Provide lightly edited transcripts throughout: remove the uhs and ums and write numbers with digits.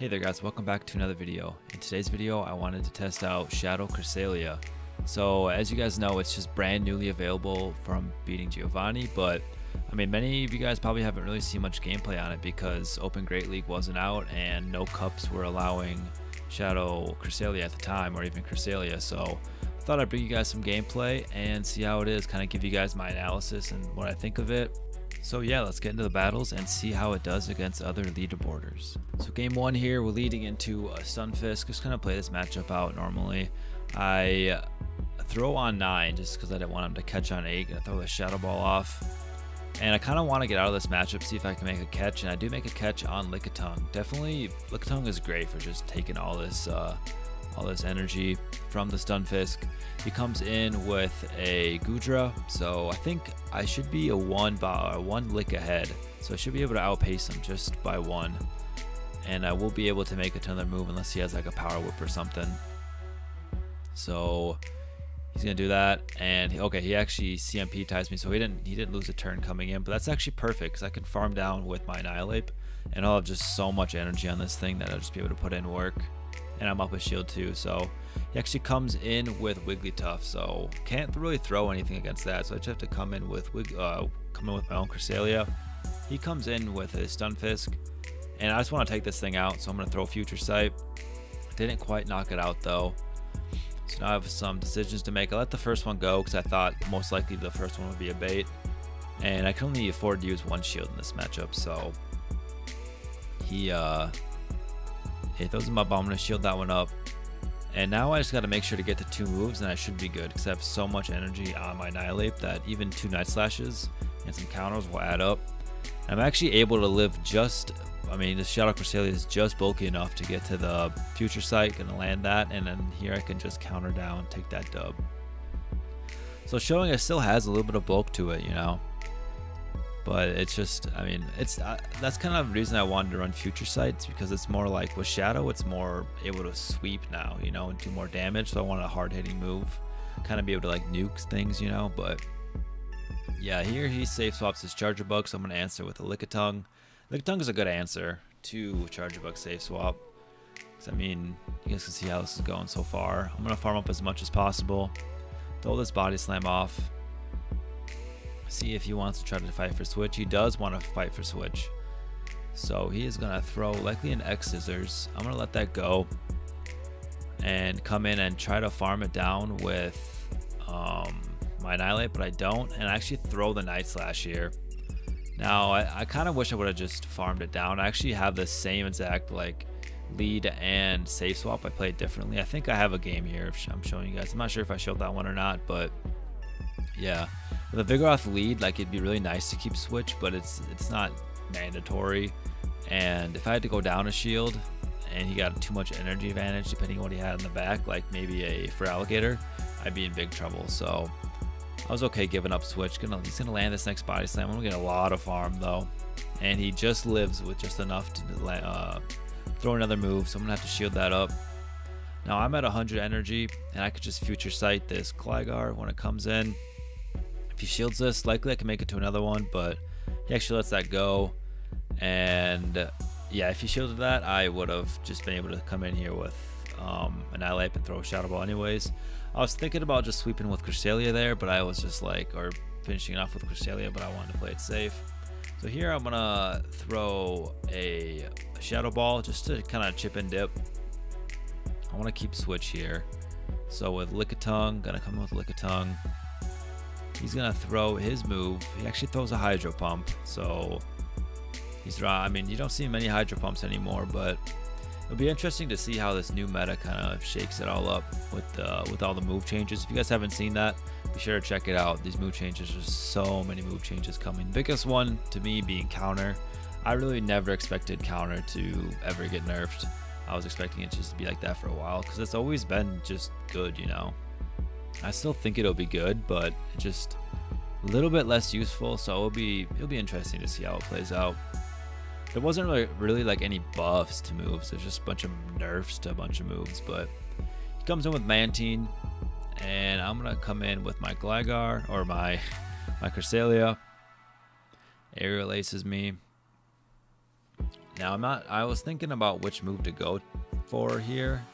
Hey there guys, welcome back to another video. In today's video I wanted to test out Shadow Cresselia. So as you guys know, it's just brand newly available from beating Giovanni, but I mean many of you guys probably haven't really seen much gameplay on it because Open Great League wasn't out and no cups were allowing Shadow Cresselia at the time, or even Cresselia. So I thought I'd bring you guys some gameplay and see how it is, kind of give you guys my analysis and what I think of it. So yeah, let's get into the battles and see how it does against other leaderboarders. So game one here, we're leading into a Stunfisk. Just kind of play this matchup out normally. I throw on 9 just because I didn't want him to catch on 8. I throw the Shadow Ball off. And I kind of want to get out of this matchup, see if I can make a catch. And I do make a catch on Lickitung. Definitely, Lickitung is great for just taking all this energy from the Stunfisk. He comes in with a Goodra, so I think I should be a one lick ahead. So I should be able to outpace him just by 1. And I will be able to make another move unless he has like a Power Whip or something. So he's gonna do that, and okay, he actually CMP ties me, so he didn't lose a turn coming in, but that's actually perfect because I can farm down with my Annihilate, and I'll have just so much energy on this thing that I'll just be able to put in work. And I'm up a shield too, so he actually comes in with Wigglytuff, so can't really throw anything against that. So I just have to come in with my own Cresselia. He comes in with his Stunfisk, and I just want to take this thing out, so I'm gonna throw Future Sight. Didn't quite knock it out though, so now I have some decisions to make. I let the first one go because I thought most likely the first one would be a bait, and I can only afford to use 1 shield in this matchup, so he throws him up. I'm going to shield that one up. And now I just got to make sure to get to 2 moves and I should be good because I have so much energy on my Annihilate that even 2 Night Slashes and some counters will add up. I'm actually able to live just, I mean, the Shadow Cresselia is just bulky enough to get to the Future Sight, going to land that, and then here I can just counter down, take that dub. So showing it still has a little bit of bulk to it, you know. But it's just, I mean, it's that's kind of the reason I wanted to run Future Sights, because it's more like with Shadow, it's more able to sweep now, you know, and do more damage. So I wanted a hard-hitting move, kind of be able to like nuke things, you know. But yeah, here he safe swaps his Charger Bug, so I'm gonna answer with a Lickitung. Lickitung is a good answer to Charger Bug safe swap. I mean, you guys can see how this is going so far. I'm gonna farm up as much as possible, throw this Body Slam off. See if he wants to try to fight for Switch. He does want to fight for Switch, so he is gonna throw likely an X Scissors. I'm gonna let that go and come in and try to farm it down with my Annihilate, but I don't, and I actually throw the Night Slash here. Now I kind of wish I would have just farmed it down. I actually have the same exact like lead and safe swap. I played differently. I think I have a game here I'm showing you guys. I'm not sure if I showed that one or not, but yeah. With a Vigoroth lead, like, it'd be really nice to keep Switch, but it's not mandatory. And if I had to go down a shield and he got too much energy advantage depending on what he had in the back, like maybe a Feraligatr, I'd be in big trouble. So I was okay giving up Switch. He's gonna land this next Body Slam. I'm gonna get a lot of farm though, and he just lives with just enough to throw another move, so I'm gonna have to shield that up. Now I'm at 100 energy, and I could just Future Sight this Gligar when it comes in. If he shields this, likely I can make it to another one, but he actually lets that go. And yeah, if he shielded that, I would have just been able to come in here with Annihilate and throw a Shadow Ball anyways. I was thinking about just sweeping with Cresselia there, but I was just like, or finishing it off with Cresselia, but I wanted to play it safe. So here I'm gonna throw a Shadow Ball just to kind of chip and dip. I want to keep Switch here. So with Lickitung, gonna come in with Lickitung. He's gonna throw his move. He actually throws a Hydro Pump, so he's I mean, you don't see many Hydro Pumps anymore, but it'll be interesting to see how this new meta kind of shakes it all up with all the move changes. If you guys haven't seen that, be sure to check it out. These move changes, there's so many move changes coming. The biggest one to me being Counter. I really never expected Counter to ever get nerfed. I was expecting it just to be like that for a while because it's always been just good, you know. I still think it'll be good, but just a little bit less useful, so it'll be interesting to see how it plays out. There wasn't really like any buffs to moves. There's just a bunch of nerfs to a bunch of moves, but he comes in with Mantine, and I'm gonna come in with my Gligar, or my Cresselia. Aerial Aces me. Now I was thinking about which move to go for here,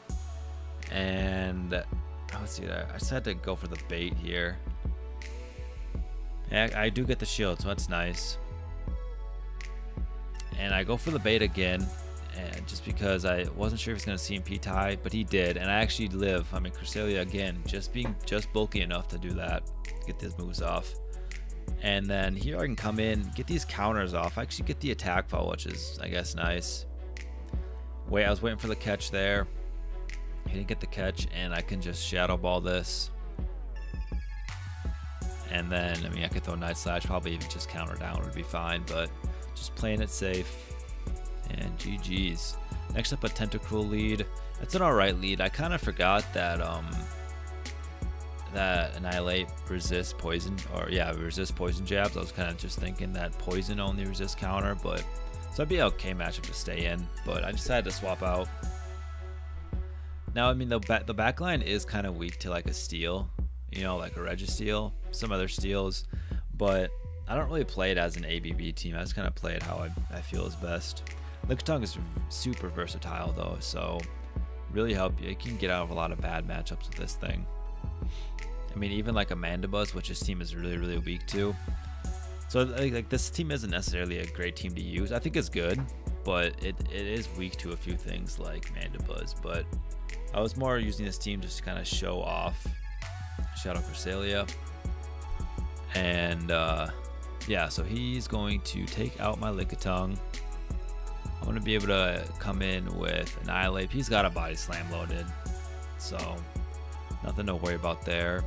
and let's see that. I just had to go for the bait here. Yeah, I do get the shield, so that's nice. And I go for the bait again, and just because I wasn't sure if he was going to CMP tie, but he did, and I actually live. I mean, Cresselia again, just bulky enough to do that, to get these moves off. And then here I can come in, get these counters off. I actually get the attack foul, which is, I guess, nice. I was waiting for the catch there. He didn't get the catch, and I can just shadow ball this. And then, I mean, I could throw Night Slash, probably even just counter down would be fine, but just playing it safe. And GG's. Next up, a Tentacruel lead. It's an alright lead. I kind of forgot that that Annihilate resists poison, or yeah, resist poison jabs. I was kind of just thinking that poison only resists counter, but so it'd be an okay matchup to stay in, but I decided to swap out. Now, I mean, the backline is kind of weak to like a steal, you know, like a Registeel, some other steals, but I don't really play it as an ABB team. I just kind of play it how I feel is best. Lickitung is super versatile though, so really help you. You can get out of a lot of bad matchups with this thing. I mean, even like a Mandibuzz, which this team is really weak to. So like this team isn't necessarily a great team to use. I think it's good, but it is weak to a few things like Mandibuzz. But I was more using this team just to kind of show off Shadow Cresselia. And yeah, so he's going to take out my Lickitung. I'm going to be able to come in with Annihilate. He's got a Body Slam loaded, so nothing to worry about there.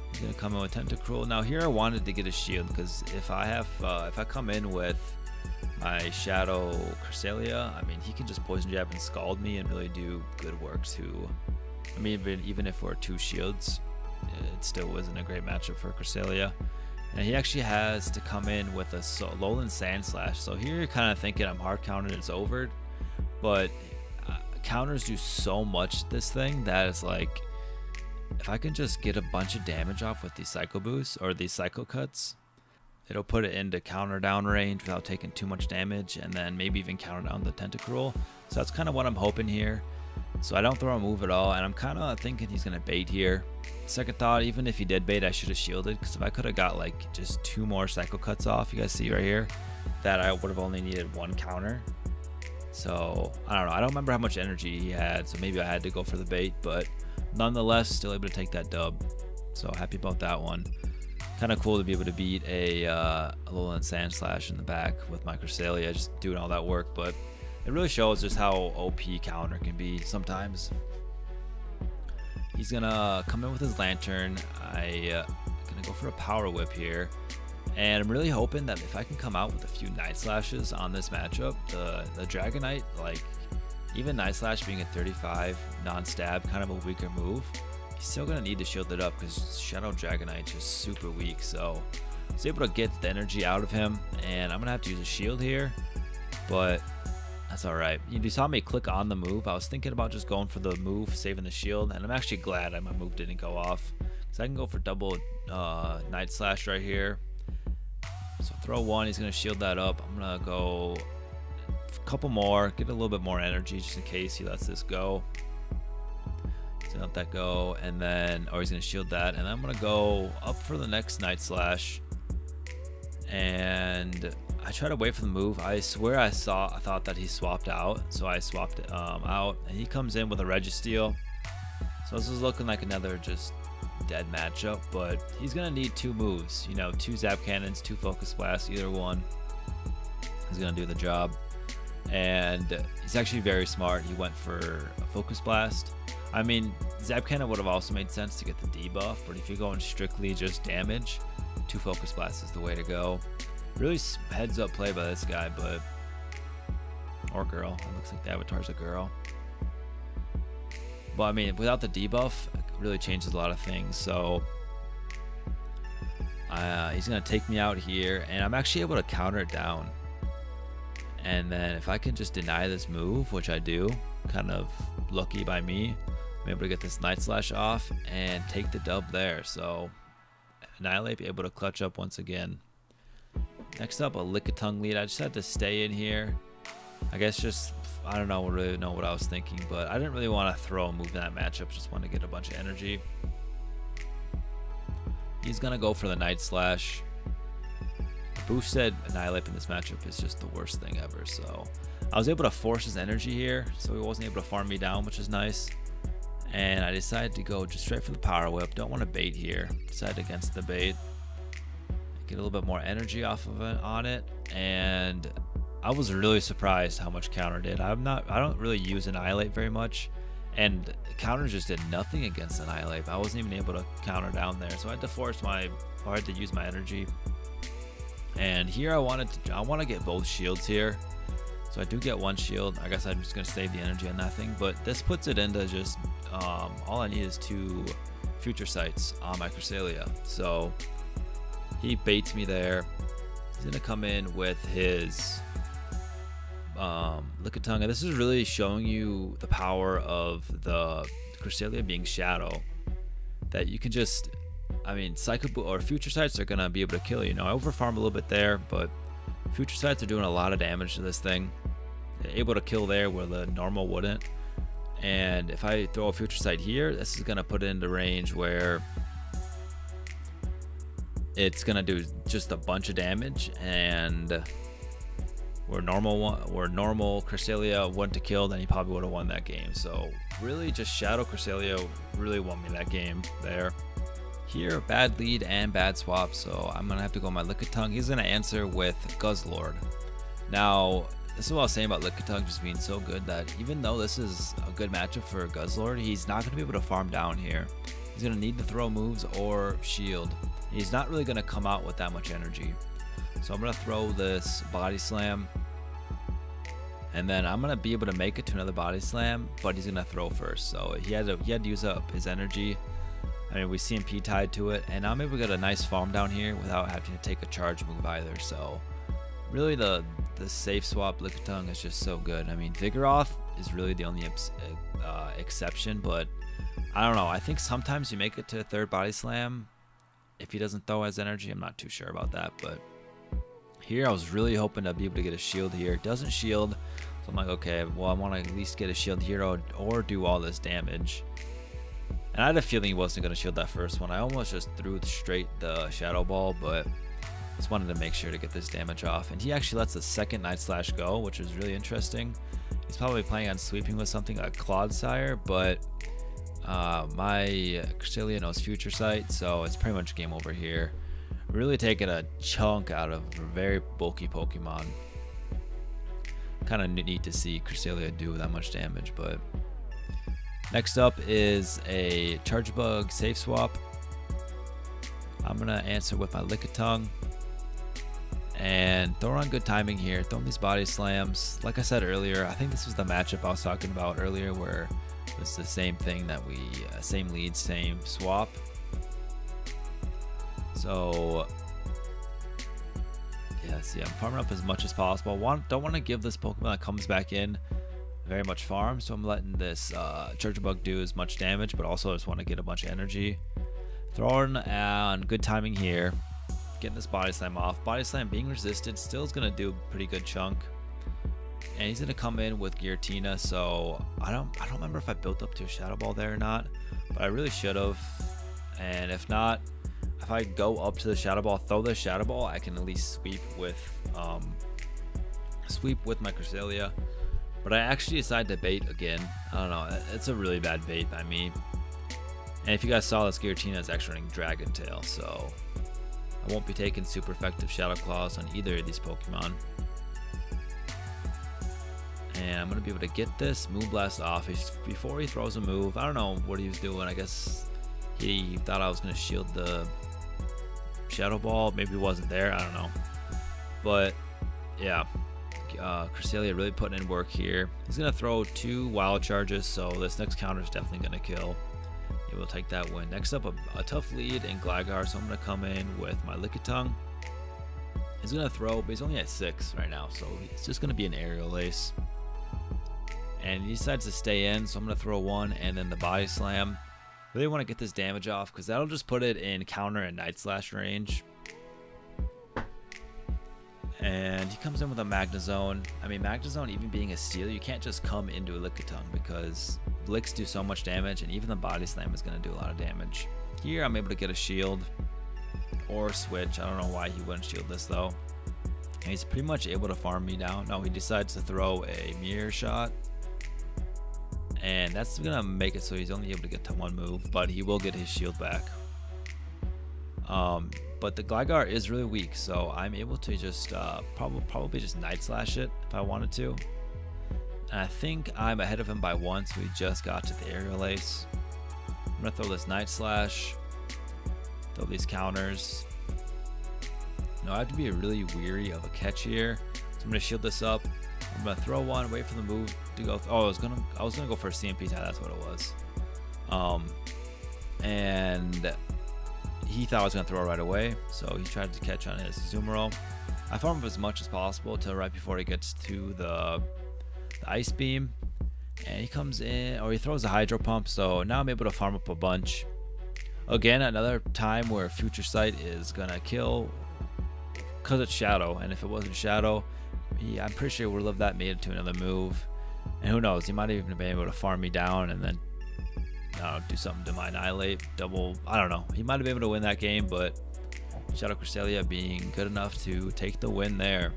He's going to come in with Tentacruel. Now here I wanted to get a shield, because if I come in with my Shadow Cresselia, I mean, he can just Poison Jab and Scald me and really do good work too. I mean, even if we're 2 shields, it still wasn't a great matchup for Cresselia. And he actually has to come in with a Alolan Sandslash. So here you're kind of thinking I'm hard countered, it's over. But counters do so much this thing that it's like, if I can just get a bunch of damage off with these Psycho Boosts or these Psycho Cuts, it'll put it into counter down range without taking too much damage, and then maybe even counter down the Tentacruel. So that's kind of what I'm hoping here. So I don't throw a move at all, and I'm kind of thinking he's going to bait here. Second thought, even if he did bait, I should have shielded, because if I could have got like just 2 more Psycho Cuts off, you guys see right here, that I would have only needed 1 counter. So I don't know, I don't remember how much energy he had, so maybe I had to go for the bait, but nonetheless still able to take that dub, so happy about that one. Kind of cool to be able to beat a Alolan Sandslash in the back with my Cresselia, just doing all that work, but it really shows just how OP counter can be sometimes. He's gonna come in with his Lantern. Gonna go for a Power Whip here, and I'm really hoping that if I can come out with a few Night Slashes on this matchup, the Dragonite, like even Night Slash being a 35 non-stab, kind of a weaker move, he's still gonna need to shield it up because Shadow Dragonite is just super weak. So I was able to get the energy out of him, and I'm gonna have to use a shield here, but that's alright. You saw me click on the move. I was thinking about just going for the move, saving the shield, and I'm actually glad that my move didn't go off, because I can go for double Night Slash right here. So throw 1, he's going to shield that up. I'm going to go a couple more, get a little bit more energy just in case he lets this go. He's going to let that go, and then, or he's going to shield that, and I'm going to go up for the next Night Slash. And I try to wait for the move. I swear I thought that he swapped out, so I swapped out, and he comes in with a Registeel. So this is looking like another just dead matchup, but he's gonna need 2 moves, you know, 2 Zap Cannons, 2 Focus Blasts, either one is gonna do the job. And he's actually very smart. He went for a Focus Blast. I mean, Zap Cannon would have also made sense to get the debuff, but if you're going strictly just damage, 2 Focus Blasts is the way to go. Really heads up play by this guy, but or girl. It looks like the avatar's a girl. But I mean, without the debuff, it really changes a lot of things. So he's gonna take me out here, and I'm actually able to counter it down. And then if I can just deny this move, which I do, kind of lucky by me, I'm able to get this Night Slash off and take the dub there. So Annihilate be able to clutch up once again. Next up, a Lickitung lead. I just had to stay in here. I guess just, I don't know, really know what I was thinking, but I didn't really want to throw a move in that matchup. Just want to get a bunch of energy. He's going to go for the Night Slash. Boosted Annihilate in this matchup is just the worst thing ever. So I was able to force his energy here, so he wasn't able to farm me down, which is nice. And I decided to go just straight for the Power Whip. Don't want to bait here. Decided against the bait. Get a little bit more energy off of it on it, and I was really surprised how much counter did. I don't really use Annihilate very much, and counter just did nothing against Annihilate. I wasn't even able to counter down there, so I had to use my energy. And here I want to get both shields here, so I do get one shield. I guess I'm just gonna save the energy on that thing, but this puts it into just all I need is 2 Future Sights on my Cresselia. So he baits me there. He's gonna come in with his Lickitung, and this is really showing you the power of the Cresselia being Shadow. That you can just, I mean, Psycho or Future Sights are gonna be able to kill you. Now I overfarm a little bit there, but Future Sights are doing a lot of damage to this thing. They're able to kill there where the normal wouldn't. And if I throw a Future Sight here, this is gonna put it into range where it's gonna do just a bunch of damage, and where normal Cresselia went to kill, then he probably would have won that game. So really, just Shadow Cresselia really won me that game there. Here, bad lead and bad swap, so I'm gonna have to go my Lickitung. He's gonna answer with Guzzlord. Now, this is what I was saying about Lickitung just being so good, that even though this is a good matchup for Guzzlord, he's not gonna be able to farm down here. He's gonna need to throw moves or shield. He's not really going to come out with that much energy. So I'm going to throw this Body Slam. And then I'm going to be able to make it to another Body Slam, but he's going to throw first. So he had to use up his energy. I mean, we CMP tied to it. And I'm able to get a nice farm down here without having to take a charge move either. So really the safe swap Lickitung is just so good. I mean, Vigoroth is really the only exception, but I don't know. I think sometimes you make it to a third Body Slam if he doesn't throw his energy. I'm not too sure about that, but here I was really hoping to be able to get a shield here. It doesn't shield, so I'm like, okay, well, I want to at least get a shield here or do all this damage. And I had a feeling he wasn't going to shield that first one. I almost just threw straight the Shadow Ball, but just wanted to make sure to get this damage off. And he actually lets the second Night Slash go, which is really interesting. He's probably planning on sweeping with something like Clodsire, but my Cresselia knows Future Sight, so it's pretty much game over here. Really taking a chunk out of a very bulky Pokemon. Kind of neat to see Cresselia do that much damage, but next up is a Charge Bug Safe Swap. I'm gonna answer with my Lickitung and throw on good timing here. Throwing these Body Slams. Like I said earlier, I think this was the matchup I was talking about earlier, where it's the same thing that we same lead, same swap. So yeah, see, I'm farming up as much as possible. Don't want to give this Pokemon that comes back in very much farm, so I'm letting this Charge Bug do as much damage, but also I just want to get a bunch of energy. Throwing on good timing here, getting this Body Slam off. Body Slam being resisted still is going to do a pretty good chunk. And he's going to come in with Giratina, so I don't remember if I built up to a Shadow Ball there or not, but I really should have. And if not, if I go up to the Shadow Ball, throw the Shadow Ball, I can at least sweep with my Cresselia. But I actually decided to bait again. I don't know, it's a really bad bait by me. And if you guys saw, this Giratina is actually running Dragon Tail, so I won't be taking super effective Shadow Claws on either of these Pokemon. And I'm going to be able to get this Moonblast off before he throws a move. I don't know what he was doing. I guess he thought I was going to shield the Shadow Ball. Maybe it wasn't there. I don't know. But yeah, Cresselia really putting in work here. He's going to throw 2 Wild Charges, so this next counter is definitely going to kill. He will take that win. Next up, a tough lead in Gligar, so I'm going to come in with my Lickitung. He's going to throw, but he's only at 6 right now, so it's just going to be an Aerial Ace. And he decides to stay in, so I'm going to throw 1 and then the Body Slam. Really want to get this damage off because that'll just put it in counter and Night Slash range. And he comes in with a Magnezone. I mean, Magnezone, even being a steal, you can't just come into a Lickitung because Licks do so much damage, and even the Body Slam is going to do a lot of damage. Here, I'm able to get a shield or switch. I don't know why he wouldn't shield this, though. And he's pretty much able to farm me down. No, he decides to throw a Mirror Shot. And that's going to make it so he's only able to get to one move, but he will get his shield back. But the Gligar is really weak, so I'm able to just probably just Night Slash it if I wanted to. And I think I'm ahead of him by one, so he just got to the Aerial Ace. I'm going to throw this Night Slash, throw these counters. No, I have to be really weary of a catch here. So I'm going to shield this up. I'm going to throw one, wait for the move to go. Oh, I was gonna go for a CMP tie, that's what it was. And he thought I was going to throw it right away, so he tried to catch on his Azumarill. I farm him as much as possible till right before he gets to the Ice Beam. And he comes in, or he throws a Hydro Pump, so now I'm able to farm up a bunch. Again, another time where Future Sight is going to kill because it's Shadow, and if it wasn't Shadow, I'm pretty sure he would have lived that, made it to another move. And who knows, he might even have been able to farm me down and then do something to my Annihilate, double, I don't know. He might have been able to win that game, but Shadow Cresselia being good enough to take the win there.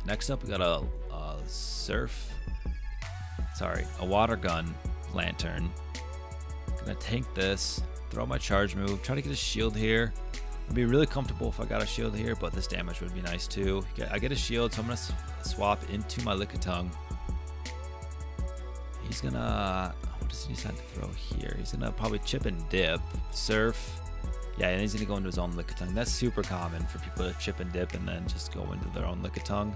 Next up, we got a Water Gun Lantern. Gonna tank this, throw my charge move, try to get a shield here. I'd be really comfortable if I got a shield here, but this damage would be nice too. I get a shield, so I'm gonna swap into my Lickitung. He's gonna, what does he decide to throw here? He's gonna probably Chip and Dip, Surf. Yeah, and he's gonna go into his own Lickitung. That's super common for people to Chip and Dip and then just go into their own Lickitung.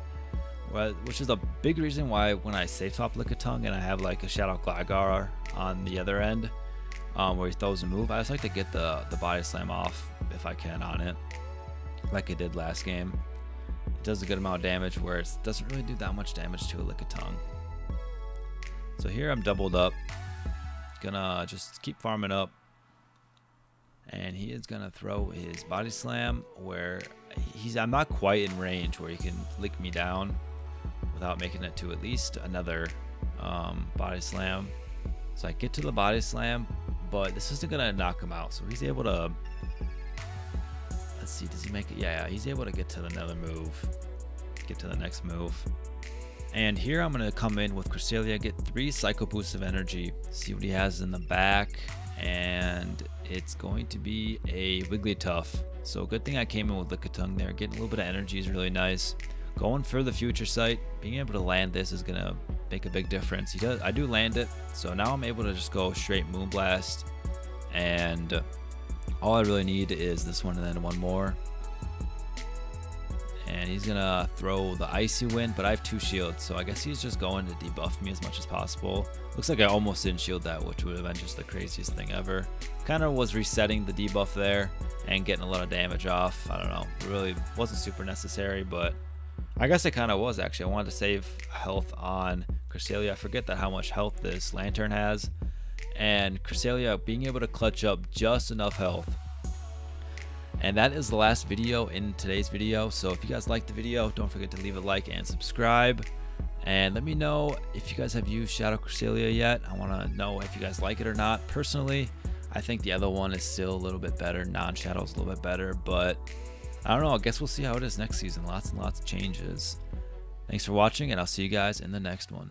Which is a big reason why when I safe swap Lickitung and I have like a Shadow Gligar on the other end, where he throws a move, I just like to get the Body Slam off if I can on it, like I did last game. It does a good amount of damage where it doesn't really do that much damage to a Lickitung. So here I'm doubled up, gonna just keep farming up, and he is gonna throw his Body Slam where I'm not quite in range where he can lick me down without making it to at least another Body Slam. So I get to the Body Slam, but this isn't gonna knock him out. So he's able to, let's see, does he make it? Yeah, he's able to get to another move, get to the next move. And here I'm gonna come in with Cresselia, get 3 Psycho Boosts of energy, see what he has in the back, and it's going to be a Wigglytuff. So good thing I came in with Lickitung there. Getting a little bit of energy is really nice. Going for the Future Sight, being able to land this is gonna make a big difference. I do land it, so now I'm able to just go straight Moonblast, and all I really need is this one and then one more. And he's gonna throw the Icy Wind, but I have 2 shields, so I guess he's just going to debuff me as much as possible. Looks like I almost didn't shield that, which would have been just the craziest thing ever. Kind of was resetting the debuff there and getting a lot of damage off. I don't know, it really wasn't super necessary, but I guess it kind of was actually. I wanted to save health on Cresselia. I forget how much health this Lantern has, and Cresselia being able to clutch up just enough health. And that is the last video in today's video. So if you guys liked the video, don't forget to leave a like and subscribe. And let me know if you guys have used Shadow Cresselia yet. I want to know if you guys like it or not. Personally, I think the other one is still a little bit better. Non-Shadow is a little bit better, but I don't know. I guess we'll see how it is next season. Lots and lots of changes. Thanks for watching, and I'll see you guys in the next one.